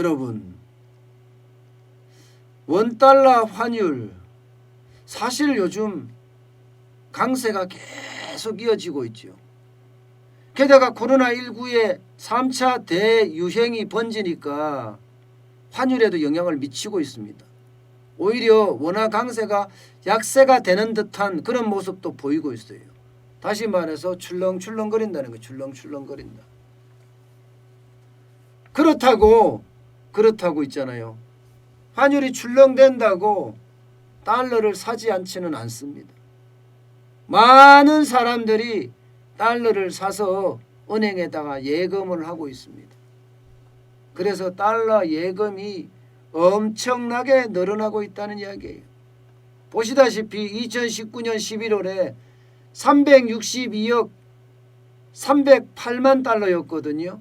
여러분, 원달러 환율 사실 요즘 강세가 계속 이어지고 있죠. 게다가 코로나19의 3차 대유행이 번지니까 환율에도 영향을 미치고 있습니다. 오히려 원화 강세가 약세가 되는 듯한 그런 모습도 보이고 있어요. 다시 말해서 출렁출렁거린다는 거예요. 출렁출렁거린다. 그렇다고 있잖아요. 환율이 출렁댄다고 달러를 사지 않지는 않습니다. 많은 사람들이 달러를 사서 은행에다가 예금을 하고 있습니다. 그래서 달러 예금이 엄청나게 늘어나고 있다는 이야기예요. 보시다시피 2019년 11월에 362억 308만 달러였거든요.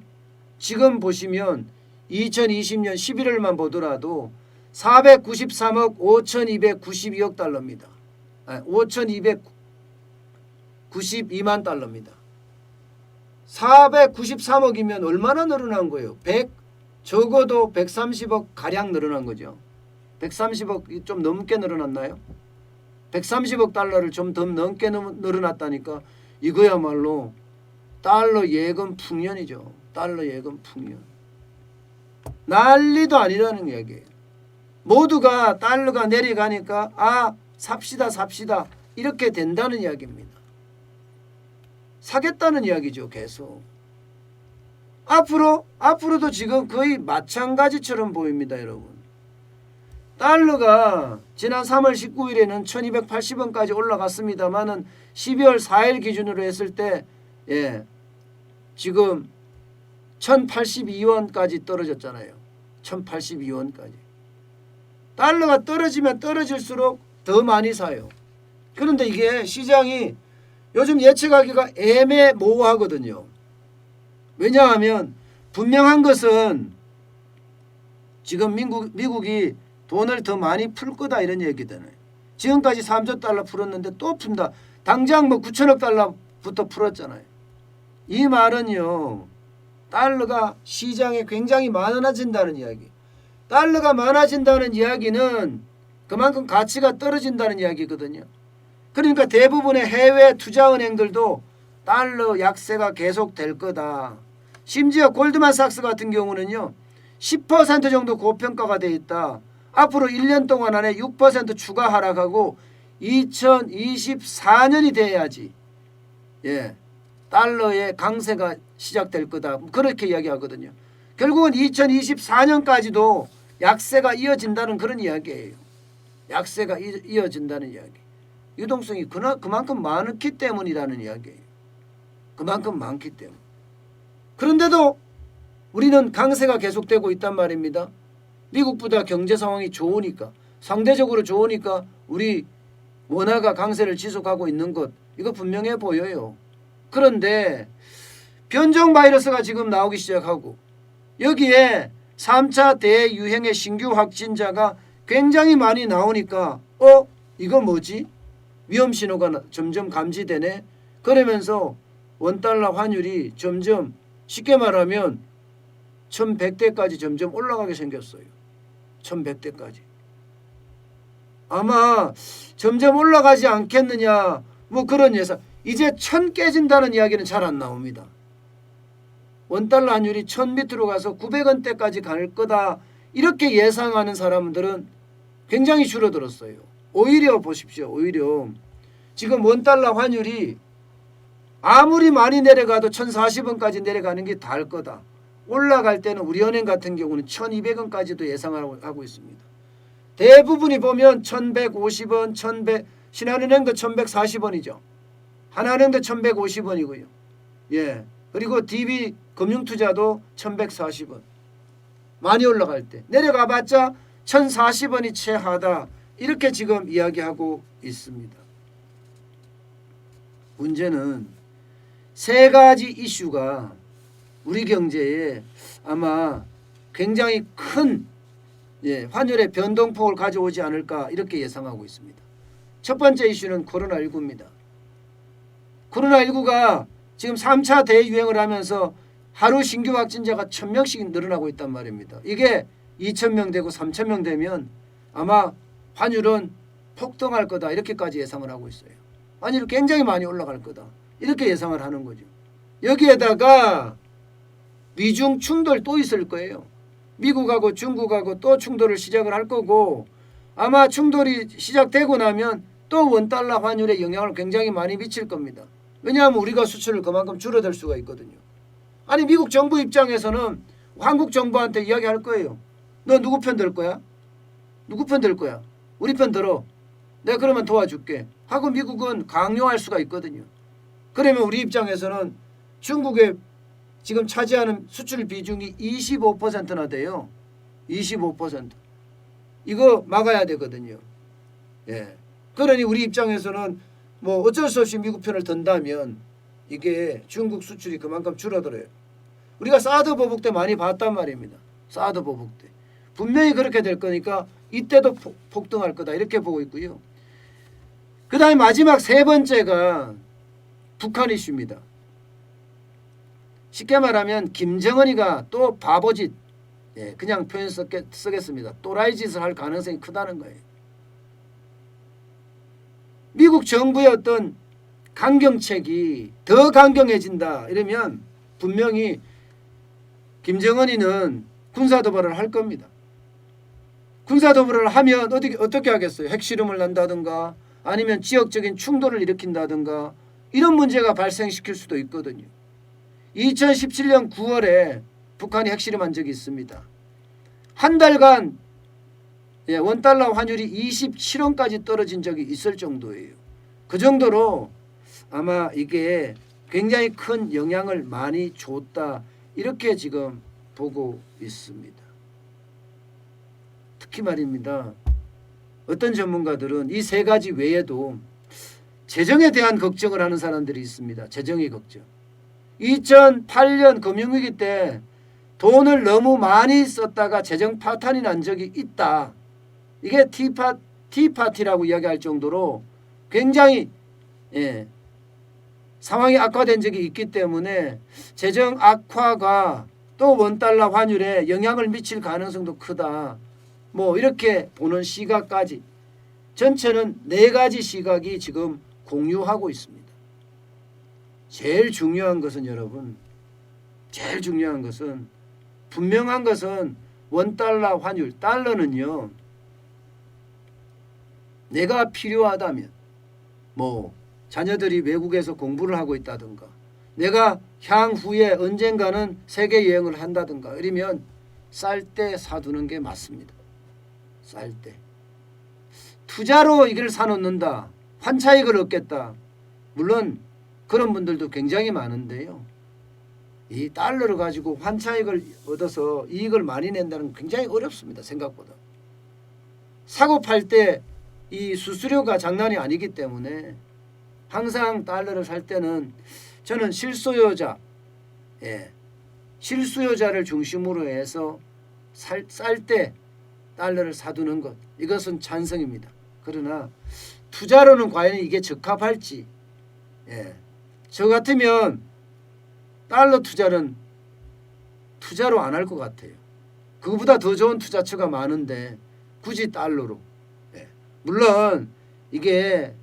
지금 보시면 2020년 11월만 보더라도 493억 5292억 달러입니다. 5292만 달러입니다. 493억이면 얼마나 늘어난 거예요? 적어도 130억 가량 늘어난 거죠. 130억 좀 넘게 늘어났나요? 130억 달러를 좀 더 넘게 늘어났다니까 이거야말로 달러 예금 풍년이죠. 달러 예금 풍년. 난리도 아니라는 이야기예요. 모두가 달러가 내려가니까 삽시다 이렇게 된다는 이야기입니다. 사겠다는 이야기죠. 계속. 앞으로도 지금 거의 마찬가지처럼 보입니다. 여러분. 달러가 지난 3월 19일에는 1280원까지 올라갔습니다만은 12월 4일 기준으로 했을 때 지금 1082원까지 떨어졌잖아요. 1082원까지. 달러가 떨어지면 떨어질수록 더 많이 사요. 그런데 이게 시장이 요즘 예측하기가 애매모호하거든요. 왜냐하면 분명한 것은 지금 미국이 돈을 더 많이 풀 거다 이런 얘기잖아요. 지금까지 3조 달러 풀었는데 또 푼다. 당장 9천억 달러부터 풀었잖아요. 이 말은요. 달러가 시장에 굉장히 많아진다는 이야기. 달러가 많아진다는 이야기는 그만큼 가치가 떨어진다는 이야기거든요. 그러니까 대부분의 해외 투자은행들도 달러 약세가 계속될 거다. 심지어 골드만삭스 같은 경우는요. 10% 정도 고평가가 돼 있다. 앞으로 1년 동안 안에 6% 추가 하락하고 2024년이 돼야지 달러의 강세가 시작될 거다. 그렇게 이야기하거든요. 결국은 2024년까지도 약세가 이어진다는 그런 이야기예요. 약세가 이어진다는 이야기. 유동성이 그만큼 많기 때문이라는 이야기예요. 그만큼 많기 때문. 그런데도 우리는 강세가 계속되고 있단 말입니다. 미국보다 경제 상황이 좋으니까, 상대적으로 좋으니까 우리 원화가 강세를 지속하고 있는 것, 이거 분명해 보여요. 그런데 변종 바이러스가 지금 나오기 시작하고 여기에 3차 대유행의 신규 확진자가 굉장히 많이 나오니까 이거 뭐지? 위험 신호가 점점 감지되네. 그러면서 원달러 환율이 점점 쉽게 말하면 1100대까지 점점 올라가게 생겼어요. 1100대까지. 아마 점점 올라가지 않겠느냐 그런 예상. 이제 1000 깨진다는 이야기는 잘 안 나옵니다. 원달러 환율이 1000 밑으로 가서 900원대까지 갈 거다 이렇게 예상하는 사람들은 굉장히 줄어들었어요. 오히려 보십시오. 오히려 지금 원달러 환율이 아무리 많이 내려가도 1040원까지 내려가는 게 다를 거다. 올라갈 때는 우리은행 같은 경우는 1200원까지도 예상하고 있습니다. 대부분이 보면 1150원, 신한은행도 1140원이죠. 하나은행도 1150원이고요. 그리고 DB 금융투자도 1140원. 많이 올라갈 때. 내려가봤자 1040원이 최하다. 이렇게 지금 이야기하고 있습니다. 문제는 세 가지 이슈가 우리 경제에 아마 굉장히 큰 환율의 변동폭을 가져오지 않을까 이렇게 예상하고 있습니다. 첫 번째 이슈는 코로나19입니다. 코로나19가 지금 3차 대유행을 하면서 하루 신규 확진자가 1,000명씩 늘어나고 있단 말입니다. 이게 2,000명 되고 3,000명 되면 아마 환율은 폭등할 거다 이렇게까지 예상을 하고 있어요. 환율이 굉장히 많이 올라갈 거다 이렇게 예상을 하는 거죠. 여기에다가 미중 충돌 또 있을 거예요. 미국하고 중국하고 또 충돌을 시작을 할 거고 아마 충돌이 시작되고 나면 또 원달러 환율에 영향을 굉장히 많이 미칠 겁니다. 왜냐하면 우리가 수출을 그만큼 줄어들 수가 있거든요. 아니 미국 정부 입장에서는 한국 정부한테 이야기할 거예요. 너 누구 편 들 거야? 누구 편 들 거야? 우리 편 들어. 내가 그러면 도와줄게 하고 미국은 강요할 수가 있거든요. 그러면 우리 입장에서는 중국에 지금 차지하는 수출 비중이 25%나 돼요. 25%. 이거 막아야 되거든요. 예. 그러니 우리 입장에서는 뭐 어쩔 수 없이 미국 편을 든다면 이게 중국 수출이 그만큼 줄어들어요. 우리가 사드 보복 때 많이 봤단 말입니다. 사드 보복 때. 분명히 그렇게 될 거니까 이때도 폭등할 거다 이렇게 보고 있고요. 그 다음에 마지막 세 번째가 북한 이슈입니다. 쉽게 말하면 김정은이가 또 바보짓, 예, 그냥 표현 쓰겠습니다. 또라이 짓을 할 가능성이 크다는 거예요. 미국 정부의 어떤 강경책이 더 강경해진다 이러면 분명히 김정은이는 군사도발을 할 겁니다. 군사도발을 하면 어떻게 하겠어요? 핵실험을 한다든가 아니면 지역적인 충돌을 일으킨다든가 이런 문제가 발생시킬 수도 있거든요. 2017년 9월에 북한이 핵실험한 적이 있습니다. 한 달간 원달러 환율이 27원까지 떨어진 적이 있을 정도예요. 그 정도로 아마 이게 굉장히 큰 영향을 많이 줬다 이렇게 지금 보고 있습니다. 특히 말입니다. 어떤 전문가들은 이 세 가지 외에도 재정에 대한 걱정을 하는 사람들이 있습니다. 재정의 걱정. 2008년 금융위기 때 돈을 너무 많이 썼다가 재정 파탄이 난 적이 있다. 이게 티파티라고 이야기할 정도로 굉장히 상황이 악화된 적이 있기 때문에 재정 악화가 또 원달러 환율에 영향을 미칠 가능성도 크다. 뭐 이렇게 보는 시각까지 전체는 네 가지 시각이 지금 공유하고 있습니다. 제일 중요한 것은 여러분, 제일 중요한 것은 분명한 것은 원달러 환율, 달러는요. 내가 필요하다면 뭐 자녀들이 외국에서 공부를 하고 있다든가 내가 향후에 언젠가는 세계 여행을 한다든가 이러면 쌀 때 사두는 게 맞습니다. 쌀 때. 투자로 이걸 사놓는다. 환차익을 얻겠다. 물론 그런 분들도 굉장히 많은데요. 이 달러를 가지고 환차익을 얻어서 이익을 많이 낸다는 건 굉장히 어렵습니다. 생각보다. 사고 팔 때 이 수수료가 장난이 아니기 때문에 항상 달러를 살 때는 저는 실소유자, 실수요자를 중심으로 해서 쌀 때 달러를 사두는 것 이것은 찬성입니다. 그러나 투자로는 과연 이게 적합할지 저 같으면 달러 투자는 투자로 안 할 것 같아요. 그거보다 더 좋은 투자처가 많은데 굳이 달러로. 물론 이게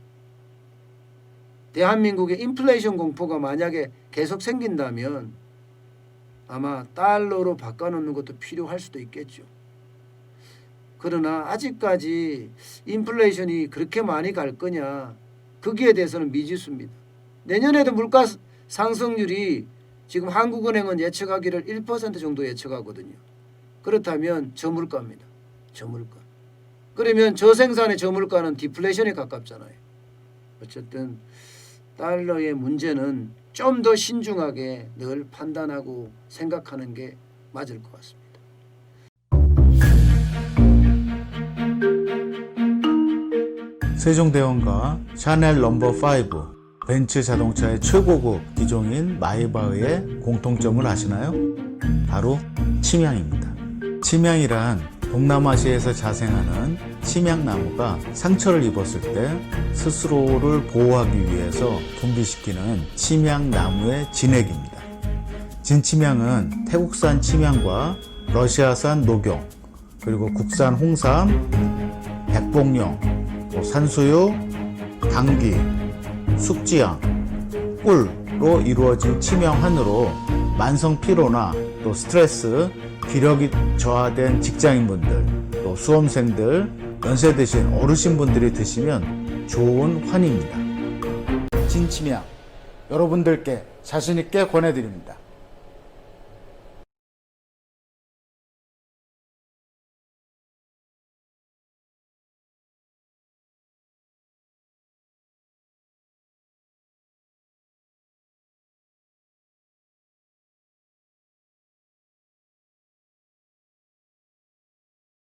대한민국의 인플레이션 공포가 만약에 계속 생긴다면 아마 달러로 바꿔놓는 것도 필요할 수도 있겠죠. 그러나 아직까지 인플레이션이 그렇게 많이 갈 거냐 거기에 대해서는 미지수입니다. 내년에도 물가 상승률이 지금 한국은행은 예측하기를 1% 정도 예측하거든요. 그렇다면 저물가입니다. 저물가. 그러면 저생산의 저물가는 디플레이션에 가깝잖아요. 어쨌든 달러의 문제는 좀 더 신중하게 늘 판단하고 생각하는 게 맞을 것 같습니다. 세종대왕과 샤넬 넘버5 벤츠 자동차의 최고급 기종인 마이바흐의 공통점을 아시나요? 바로 침향입니다. 침향이란 동남아시아에서 자생하는 침향나무가 상처를 입었을 때 스스로를 보호하기 위해서 분비시키는 침향나무의 진액입니다. 진치명은 태국산 침향과 러시아산 녹용, 그리고 국산 홍삼, 백봉령, 산수유, 당귀, 숙지향, 꿀로 이루어진 침향환으로 만성 피로나 또 스트레스, 기력이 저하된 직장인분들, 또 수험생들, 연세 드신 어르신분들이 드시면 좋은 환입니다. 진치명 여러분들께 자신있게 권해드립니다.